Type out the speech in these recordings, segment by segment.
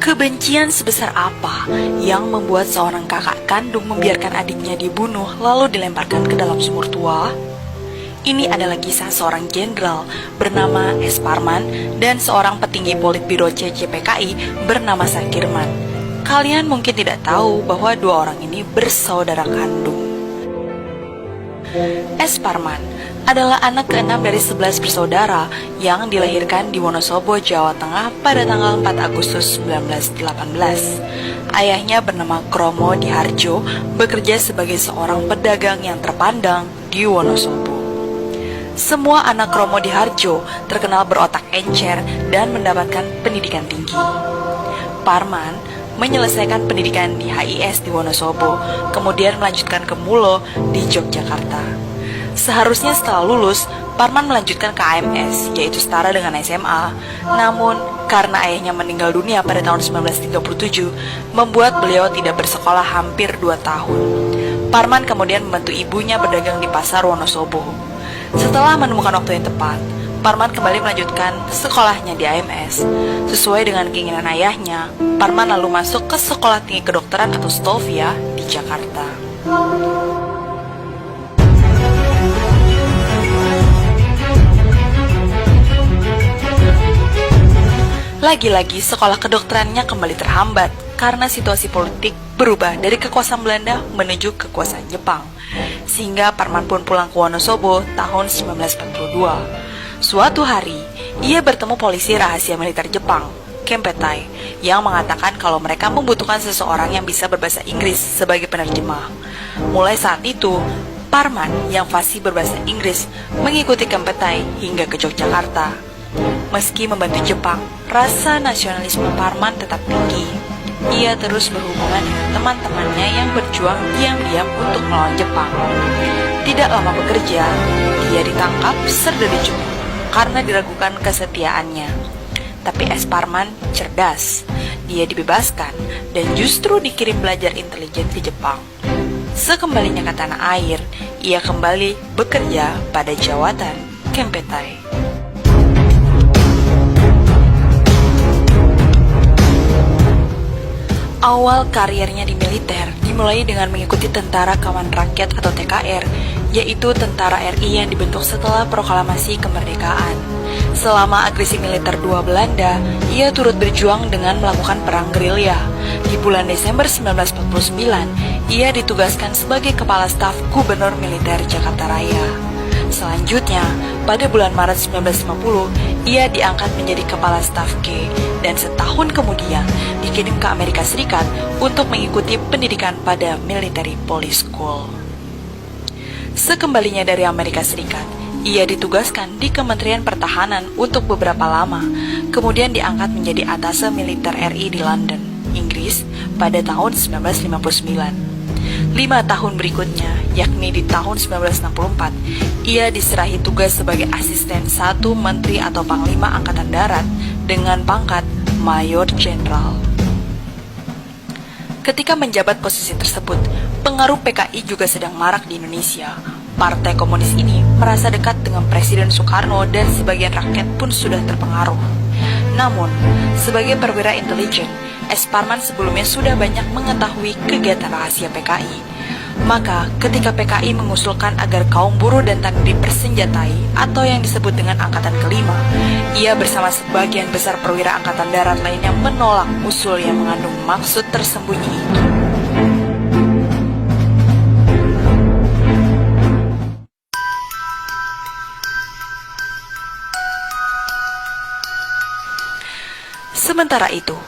Kebencian sebesar apa yang membuat seorang kakak kandung membiarkan adiknya dibunuh lalu dilemparkan ke dalam sumur tua? Ini adalah kisah seorang jenderal bernama S. Parman dan seorang petinggi Politbiro CCPKI bernama Sakirman. Kalian mungkin tidak tahu bahwa dua orang ini bersaudara kandung. S. Parman adalah anak keenam dari 11 bersaudara yang dilahirkan di Wonosobo, Jawa Tengah pada tanggal 4 Agustus 1918. Ayahnya bernama Kromo Diharjo, bekerja sebagai seorang pedagang yang terpandang di Wonosobo. Semua anak Kromo Diharjo terkenal berotak encer dan mendapatkan pendidikan tinggi. Parman menyelesaikan pendidikan di HIS di Wonosobo, kemudian melanjutkan ke Mulo di Yogyakarta. Seharusnya setelah lulus, Parman melanjutkan ke AMS, yaitu setara dengan SMA. Namun, karena ayahnya meninggal dunia pada tahun 1937, membuat beliau tidak bersekolah hampir 2 tahun. Parman kemudian membantu ibunya berdagang di pasar Wonosobo. Setelah menemukan waktu yang tepat, Parman kembali melanjutkan sekolahnya di AMS. Sesuai dengan keinginan ayahnya, Parman lalu masuk ke Sekolah Tinggi Kedokteran atau Stovia di Jakarta. Lagi-lagi sekolah kedokterannya kembali terhambat karena situasi politik berubah dari kekuasaan Belanda menuju kekuasaan Jepang. Sehingga Parman pun pulang ke Wonosobo tahun 1942. Suatu hari, ia bertemu polisi rahasia militer Jepang, Kempeitai, yang mengatakan kalau mereka membutuhkan seseorang yang bisa berbahasa Inggris sebagai penerjemah. Mulai saat itu, Parman yang fasih berbahasa Inggris mengikuti Kempeitai hingga ke Yogyakarta. Meski membantu Jepang, rasa nasionalisme Parman tetap tinggi. Ia terus berhubungan dengan teman-temannya yang berjuang diam-diam untuk melawan Jepang. Tidak lama bekerja, dia ditangkap serta diculik karena diragukan kesetiaannya. Tapi S. Parman cerdas. Dia dibebaskan dan justru dikirim belajar intelijen ke Jepang. Sekembalinya ke tanah air, ia kembali bekerja pada jawatan Kempeitai. Awal karirnya di militer dimulai dengan mengikuti Tentara Kawan Rakyat atau TKR, yaitu tentara RI yang dibentuk setelah proklamasi kemerdekaan. Selama agresi militer dua Belanda, ia turut berjuang dengan melakukan perang gerilya. Di bulan Desember 1949, ia ditugaskan sebagai Kepala Staf Gubernur Militer Jakarta Raya. Selanjutnya, pada bulan Maret 1950, ia diangkat menjadi Kepala Staf G dan setahun kemudian dikirim ke Amerika Serikat untuk mengikuti pendidikan pada Military Police School. Sekembalinya dari Amerika Serikat, ia ditugaskan di Kementerian Pertahanan untuk beberapa lama, kemudian diangkat menjadi Atase Militer RI di London, Inggris pada tahun 1959. 5 tahun berikutnya, yakni di tahun 1964, ia diserahi tugas sebagai asisten satu menteri atau panglima angkatan darat dengan pangkat Mayor Jenderal. Ketika menjabat posisi tersebut, pengaruh PKI juga sedang marak di Indonesia. Partai Komunis ini merasa dekat dengan Presiden Soekarno dan sebagian rakyat pun sudah terpengaruh. Namun, sebagai perwira intelijen, S. Parman sebelumnya sudah banyak mengetahui kegiatan rahasia PKI. Maka, ketika PKI mengusulkan agar kaum buruh dan tani dipersenjatai atau yang disebut dengan Angkatan Kelima, ia bersama sebagian besar perwira Angkatan Darat lainnya menolak usul yang mengandung maksud tersembunyi itu. Sementara itu,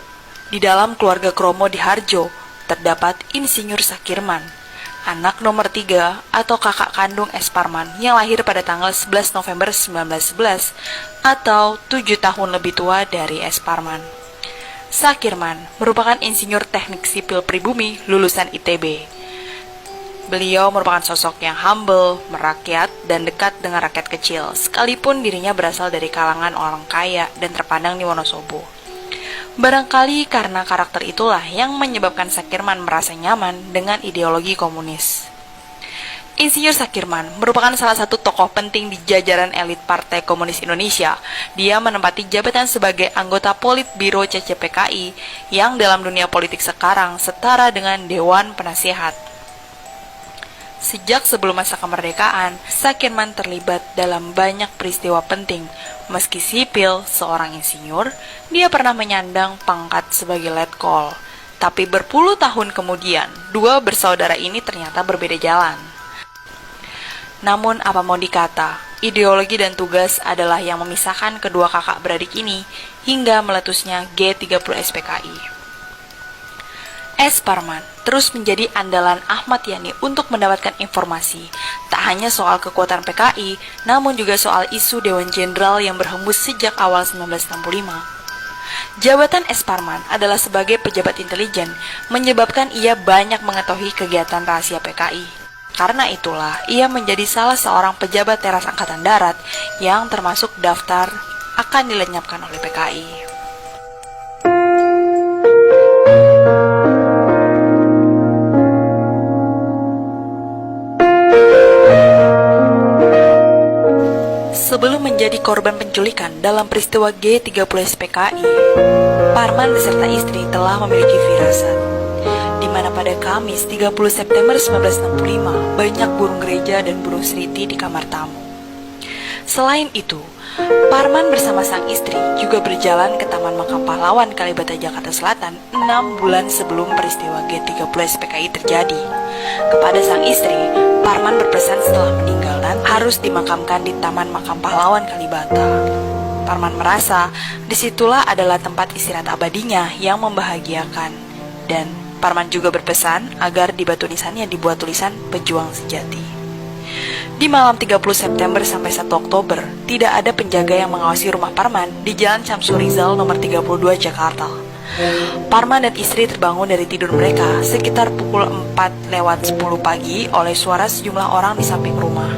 di dalam keluarga Kromo Diharjo terdapat Insinyur Sakirman, anak nomor 3 atau kakak kandung S. Parman yang lahir pada tanggal 11 November 1911 atau 7 tahun lebih tua dari S. Parman. Sakirman merupakan insinyur teknik sipil pribumi lulusan ITB. Beliau merupakan sosok yang humble, merakyat, dan dekat dengan rakyat kecil, sekalipun dirinya berasal dari kalangan orang kaya dan terpandang di Wonosobo. Barangkali karena karakter itulah yang menyebabkan Sakirman merasa nyaman dengan ideologi komunis. Insinyur Sakirman merupakan salah satu tokoh penting di jajaran elit Partai Komunis Indonesia. Dia menempati jabatan sebagai anggota Politbiro CCPKI yang dalam dunia politik sekarang setara dengan Dewan Penasihat. Sejak sebelum masa kemerdekaan, Sakirman terlibat dalam banyak peristiwa penting. Meski sipil, seorang insinyur, dia pernah menyandang pangkat sebagai letkol. Tapi berpuluh tahun kemudian, dua bersaudara ini ternyata berbeda jalan. Namun apa mau dikata, ideologi dan tugas adalah yang memisahkan kedua kakak beradik ini hingga meletusnya G30 SPKI. S. Parman terus menjadi andalan Ahmad Yani untuk mendapatkan informasi, tak hanya soal kekuatan PKI, namun juga soal isu Dewan Jenderal yang berhembus sejak awal 1965. Jabatan S. Parman adalah sebagai pejabat intelijen, menyebabkan ia banyak mengetahui kegiatan rahasia PKI. Karena itulah, ia menjadi salah seorang pejabat teras Angkatan Darat yang termasuk daftar akan dilenyapkan oleh PKI. Sebelum menjadi korban penculikan dalam peristiwa G30 SPKI, Parman beserta istri telah memiliki firasat, di mana pada Kamis 30 September 1965 banyak burung gereja dan burung seriti di kamar tamu. Selain itu, Parman bersama sang istri juga berjalan ke Taman Makam Pahlawan Kalibata Jakarta Selatan 6 bulan sebelum peristiwa G30 SPKI terjadi. Kepada sang istri, Parman berpesan setelah meninggal dan harus dimakamkan di Taman Makam Pahlawan Kalibata. Parman merasa disitulah adalah tempat istirahat abadinya yang membahagiakan, dan Parman juga berpesan agar di batu nisannya dibuat tulisan pejuang sejati. Di malam 30 September sampai 1 Oktober, tidak ada penjaga yang mengawasi rumah Parman di Jalan Syamsul Rizal nomor 32 Jakarta. Parman dan istri terbangun dari tidur mereka sekitar pukul 4:10 pagi oleh suara sejumlah orang di samping rumah.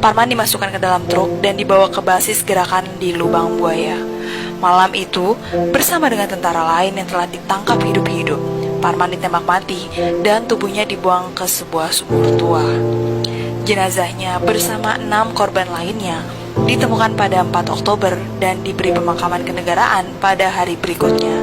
Parman dimasukkan ke dalam truk dan dibawa ke basis gerakan di Lubang Buaya. Malam itu, bersama dengan tentara lain yang telah ditangkap hidup-hidup, Parman ditembak mati dan tubuhnya dibuang ke sebuah sumur tua. Jenazahnya bersama 6 korban lainnya ditemukan pada 4 Oktober dan diberi pemakaman kenegaraan pada hari berikutnya,